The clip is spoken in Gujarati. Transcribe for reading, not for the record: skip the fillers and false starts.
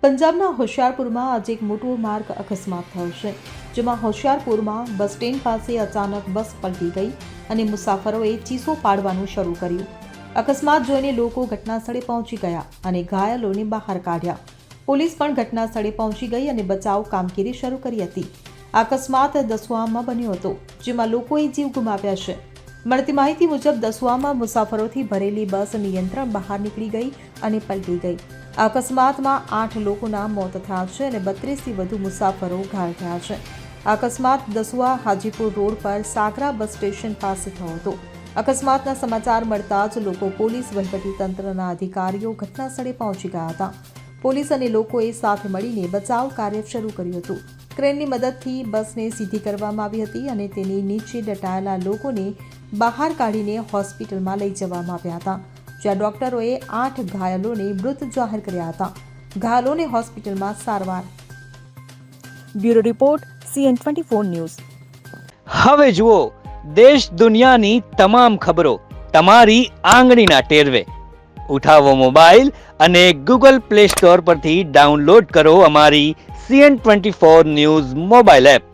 પંજાબના હોશિયારપુરમાં આજે એક મોટો માર્ગ અકસ્માત થયો છે, જેમાં હોશિયારપુરમાં બસ સ્ટેન્ડ પાસે અચાનક બસ પલટી ગઈ અને મુસાફરોએ ચીસો પાડવાનું શરૂ કર્યું। અકસ્માત જોઈને લોકો ઘટનાસ્થળે પહોંચી ગયા અને ઘાયલોને બહાર કાઢ્યા। પોલીસ પણ ઘટનાસ્થળે પહોંચી ગઈ અને બચાવ કામગીરી શરૂ કરી હતી। અકસ્માત દસવામાં બન્યો હતો, જેમાં લોકોએ જીવ ગુમાવ્યા છે। મળતી માહિતી મુજબ દસવામાં મુસાફરોથી ભરેલી બસ નિયંત્રણ બહાર નીકળી ગઈ અને પલટી ગઈ। આ અકસ્માતમાં 8 લોકોના મોત થયા છે અને 32થી વધુ મુસાફરો ઘાયલ થયા છે। આ અકસ્માત દસવા હાજીપુર રોડ પર સાગરા બસ સ્ટેશન પાસે થયો હતો। અકસ્માતના સમાચાર મળતા જ લોકો, પોલીસ, વહીવટીતંત્રના અધિકારીઓ ઘટનાસ્થળે પહોંચી ગયા હતા। પોલીસ અને લોકોએ સાથે મળીને બચાવ કાર્ય શરૂ કર્યું હતું। ક્રેનની મદદથી બસને સીધી કરવામાં આવી હતી અને તેની નીચે દટાયેલા લોકોને બહાર કાઢીને હોસ્પિટલમાં લઈ જવામાં આવ્યા હતા, જ્યાં ડોક્ટરોએ 8 ઘાયલોને મૃત જાહેર કર્યા હતા। ઘાયલોને હોસ્પિટલમાં સારવાર। Bureau report CN24 news. હવે જુઓ દેશ દુનિયાની તમામ ખબરો તમારી આંગળીના ટેરવે। ઉઠાવો મોબાઈલ અને Google Play Store પરથી ડાઉનલોડ કરો અમારી CN24 ન્યૂઝ મોબાઈલ એપ।